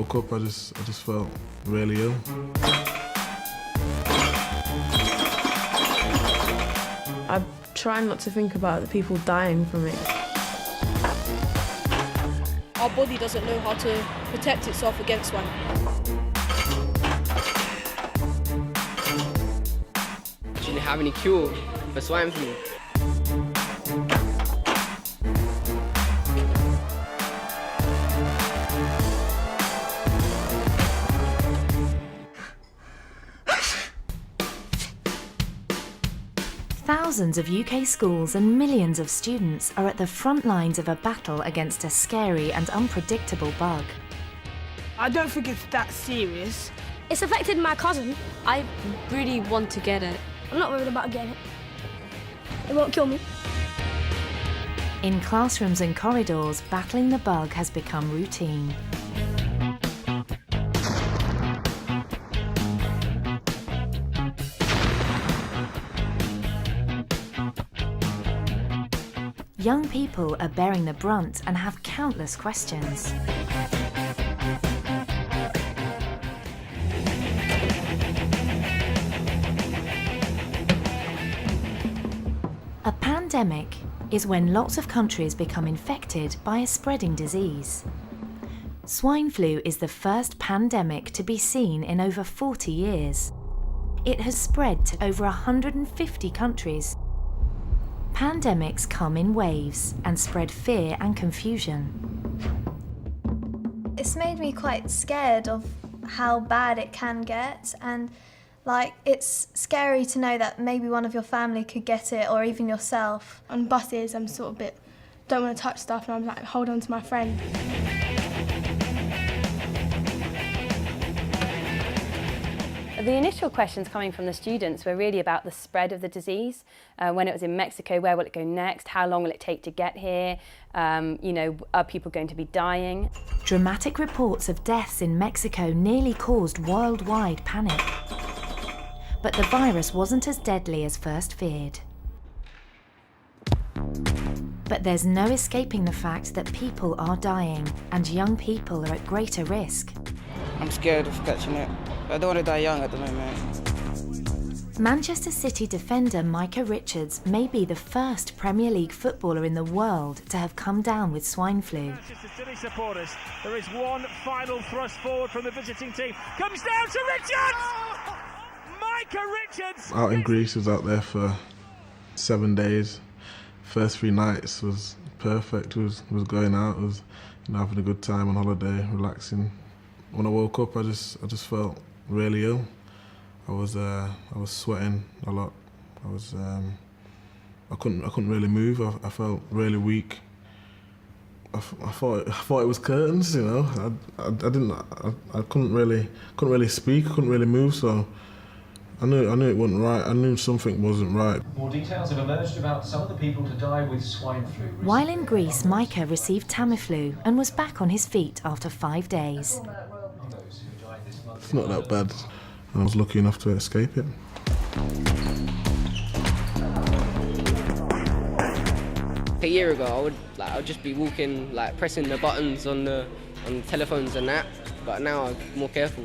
woke up, I just felt really ill. I try not to think about the people dying from it. Our body doesn't know how to protect itself against swine. Do you have any cure for swine flu? Thousands of UK schools and millions of students are at the front lines of a battle against a scary and unpredictable bug. I don't think it's that serious. It's affected my cousin. I really want to get it. I'm not worried about getting it. It won't kill me. In classrooms and corridors, battling the bug has become routine. Young people are bearing the brunt and have countless questions. A pandemic is when lots of countries become infected by a spreading disease. Swine flu is the first pandemic to be seen in over 40 years. It has spread to over 150 countries. Pandemics come in waves and spread fear and confusion. It's made me quite scared of how bad it can get, and it's scary to know that maybe one of your family could get it, or even yourself. On buses, I'm sort of don't want to touch stuff, and I'm like, hold on to my friend. The initial questions coming from the students were really about the spread of the disease. When it was in Mexico, where will it go next? How long will it take to get here? Are people going to be dying? Dramatic reports of deaths in Mexico nearly caused worldwide panic. But the virus wasn't as deadly as first feared. But there's no escaping the fact that people are dying and young people are at greater risk. I'm scared of catching it. I don't want to die young at the moment. Manchester City defender Micah Richards may be the first Premier League footballer in the world to have come down with swine flu. Manchester City supporters, there is one final thrust forward from the visiting team. Comes down to Richards! Micah Richards! Out in Greece, I was out there for 7 days. First 3 nights was perfect. Was going out, was having a good time on holiday, relaxing. When I woke up, I just felt really ill. I was sweating a lot. I couldn't really move. I felt really weak. I thought it was curtains, I couldn't really speak. I couldn't really move. So I knew it wasn't right. I knew something wasn't right. More details have emerged about some of the people to die with swine flu. While in Greece, Micah received Tamiflu and was back on his feet after 5 days. It's not that bad. I was lucky enough to escape it. A year ago, I would just be walking, pressing the buttons on the telephones and that, but now I'm more careful.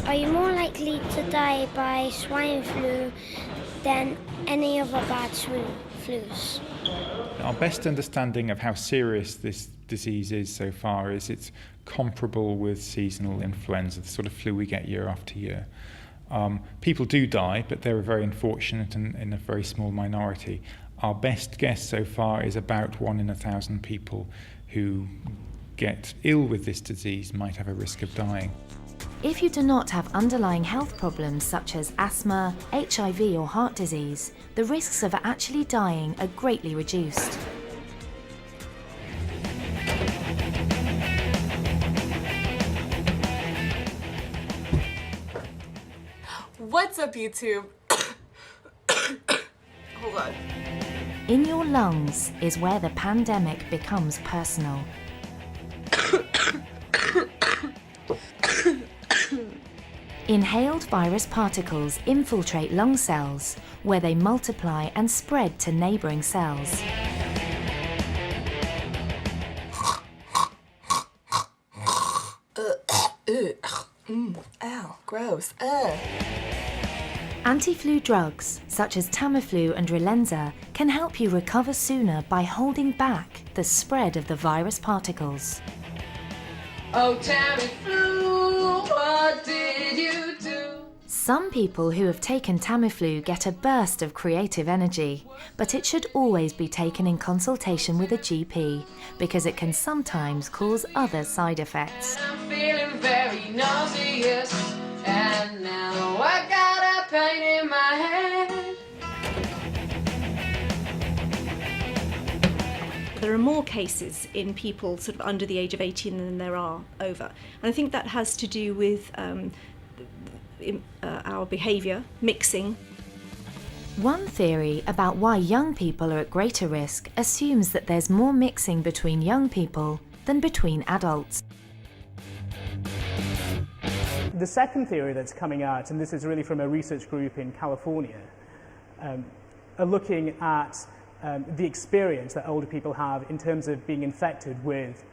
Are you more likely to die by swine flu than any other bad flus? Our best understanding of how serious this disease is so far is it's comparable with seasonal influenza, the sort of flu we get year after year. People do die, but they're very unfortunate and in a very small minority. Our best guess so far is about 1 in 1,000 people who get ill with this disease might have a risk of dying. If you do not have underlying health problems such as asthma, HIV or heart disease, the risks of actually dying are greatly reduced. What's up, YouTube? Hold on. In your lungs is where the pandemic becomes personal. Inhaled virus particles infiltrate lung cells, where they multiply and spread to neighbouring cells. gross. Ugh. Anti-flu drugs, such as Tamiflu and Relenza, can help you recover sooner by holding back the spread of the virus particles. Oh, Tamiflu, what did you do? Some people who have taken Tamiflu get a burst of creative energy, but it should always be taken in consultation with a GP, because it can sometimes cause other side effects. I'm feeling very nauseous, and now I got a pain in my head. There are more cases in people sort of under the age of 18 than there are over. And I think that has to do with our behaviour, mixing. One theory about why young people are at greater risk assumes that there's more mixing between young people than between adults. The second theory that's coming out, and this is really from a research group in California, are looking at the experience that older people have in terms of being infected with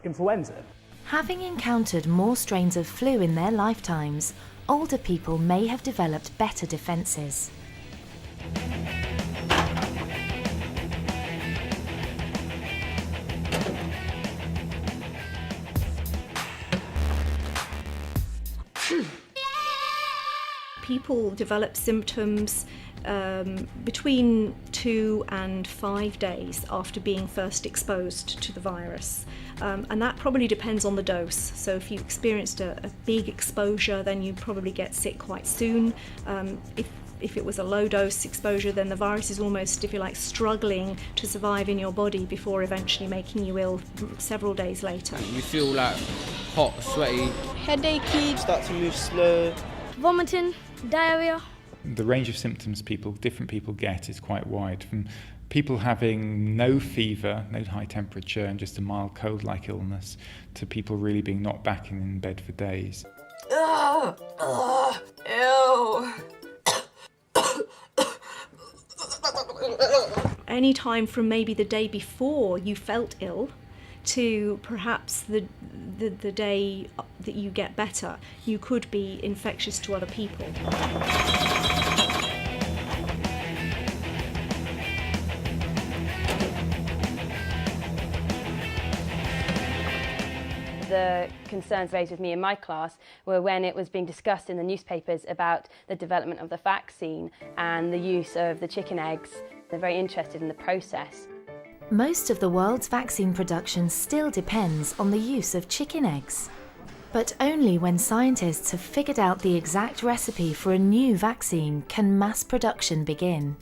influenza. Having encountered more strains of flu in their lifetimes, older people may have developed better defences. People develop symptoms between 2 and 5 days after being first exposed to the virus. And that probably depends on the dose. So if you experienced a big exposure, then you probably get sick quite soon. If it was a low dose exposure, then the virus is almost, if you like, struggling to survive in your body before eventually making you ill several days later. You feel like hot, sweaty, headachy, Start to move slow. vomiting, diarrhea. The range of symptoms different people get is quite wide, from people having no fever, no high temperature and just a mild cold-like illness, to people really being knocked back and in bed for days. Ugh. Ugh. Ew. Any time from maybe the day before you felt ill to perhaps the day that you get better, you could be infectious to other people. The concerns raised with me in my class were when it was being discussed in the newspapers about the development of the vaccine and the use of the chicken eggs. They're very interested in the process. Most of the world's vaccine production still depends on the use of chicken eggs. But only when scientists have figured out the exact recipe for a new vaccine can mass production begin.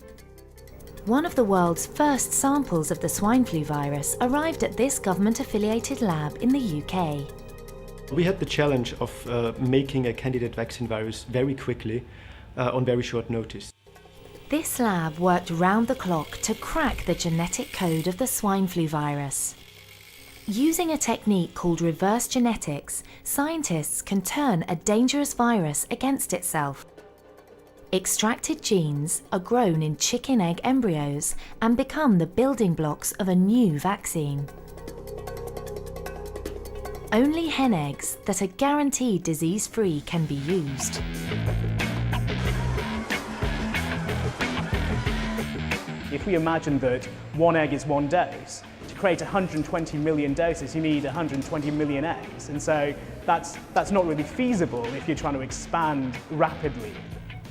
One of the world's first samples of the swine flu virus arrived at this government-affiliated lab in the UK. We had the challenge of making a candidate vaccine virus very quickly, on very short notice. This lab worked round the clock to crack the genetic code of the swine flu virus. Using a technique called reverse genetics, scientists can turn a dangerous virus against itself. Extracted genes are grown in chicken egg embryos and become the building blocks of a new vaccine. Only hen eggs that are guaranteed disease-free can be used. If we imagine that one egg is one dose, to create 120 million doses, you need 120 million eggs. And so that's not really feasible if you're trying to expand rapidly.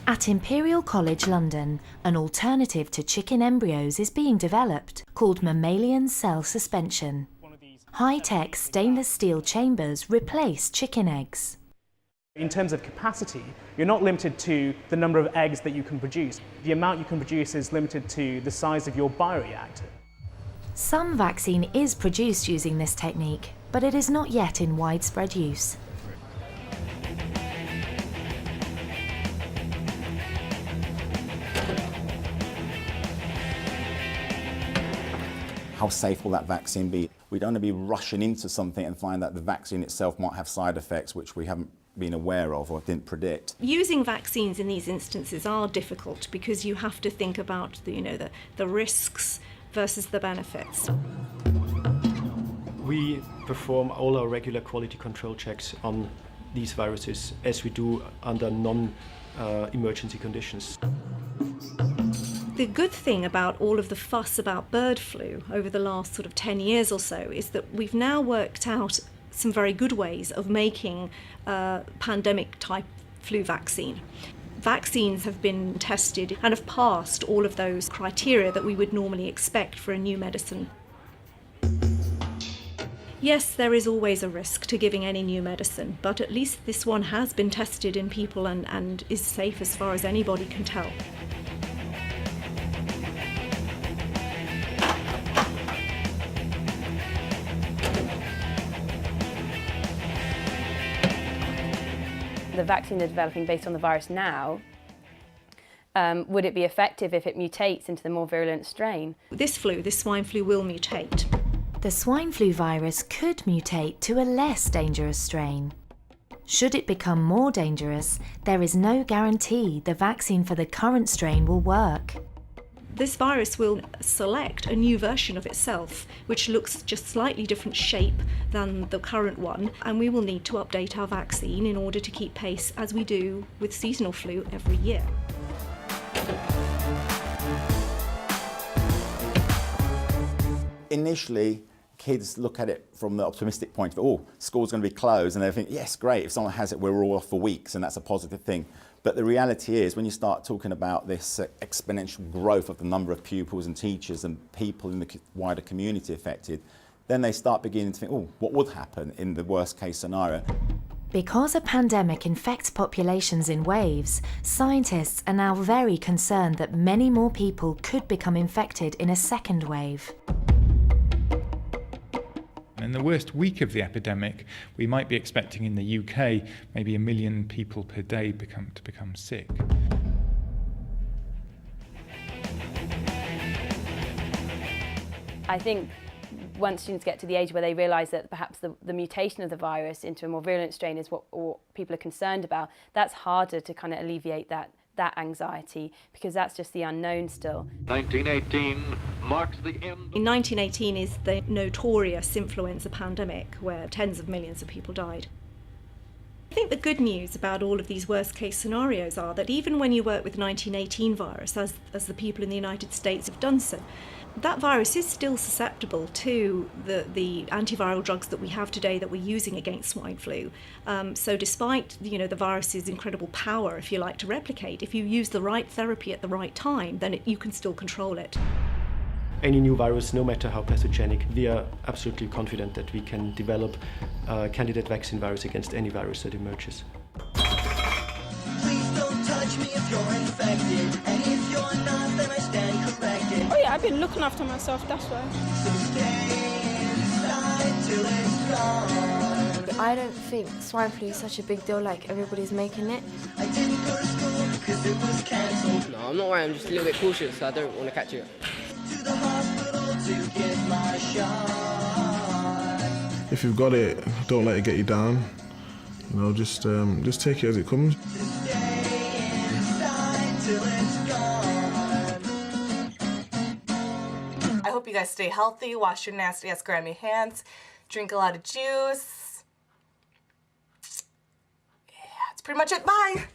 At Imperial College London, an alternative to chicken embryos is being developed, called mammalian cell suspension. High-tech stainless steel chambers replace chicken eggs. In terms of capacity, you're not limited to the number of eggs that you can produce. The amount you can produce is limited to the size of your bioreactor. Some vaccine is produced using this technique, but it is not yet in widespread use. How safe will that vaccine be? We don't want to be rushing into something and find that the vaccine itself might have side effects which we haven't been aware of or didn't predict. Using vaccines in these instances are difficult because you have to think about the risks versus the benefits. We perform all our regular quality control checks on these viruses as we do under non-emergency conditions. The good thing about all of the fuss about bird flu over the last sort of 10 years or so is that we've now worked out some very good ways of making a pandemic-type flu vaccine. Vaccines have been tested and have passed all of those criteria that we would normally expect for a new medicine. Yes, there is always a risk to giving any new medicine, but at least this one has been tested in people and is safe as far as anybody can tell. The vaccine they're developing based on the virus now, would it be effective if it mutates into the more virulent strain? This swine flu, will mutate. The swine flu virus could mutate to a less dangerous strain. Should it become more dangerous, there is no guarantee the vaccine for the current strain will work. This virus will select a new version of itself, which looks just slightly different shape than the current one, and we will need to update our vaccine in order to keep pace, as we do with seasonal flu every year. Initially, kids look at it from the optimistic point of, oh, school's going to be closed, and they think, yes, great, if someone has it, we're all off for weeks, and that's a positive thing. But the reality is, when you start talking about this exponential growth of the number of pupils and teachers and people in the wider community affected, then they start beginning to think, oh, what would happen in the worst case scenario? Because a pandemic infects populations in waves, scientists are now very concerned that many more people could become infected in a second wave. In the worst week of the epidemic, we might be expecting in the UK maybe 1 million people per day to become sick. I think once students get to the age where they realise that perhaps the mutation of the virus into a more virulent strain is what people are concerned about, that's harder to kind of alleviate that anxiety, because that's just the unknown still. 1918 marks the end. In 1918 is the notorious influenza pandemic, where tens of millions of people died. I think the good news about all of these worst case scenarios are that even when you work with 1918 virus, as the people in the United States have done so, that virus is still susceptible to the antiviral drugs that we have today that we're using against swine flu. So despite the virus's incredible power, if you like, to replicate, if you use the right therapy at the right time, then you can still control it. Any new virus, no matter how pathogenic, we are absolutely confident that we can develop a candidate vaccine virus against any virus that emerges. Please don't touch me if you're infected, and if you're not, then I stand corrected. Oh yeah, I've been looking after myself, that's why. So stay inside till it's gone. I don't think swine flu is such a big deal like everybody's making it. I didn't go to school because it was cancelled. No, I'm not worried, I'm just a little bit cautious, so I don't want to catch it. To the hospital to get my shot. If you've got it, don't let it get you down. Just take it as it comes. I hope you guys stay healthy, wash your nasty ass grimy hands, drink a lot of juice. Yeah, that's pretty much it. Bye.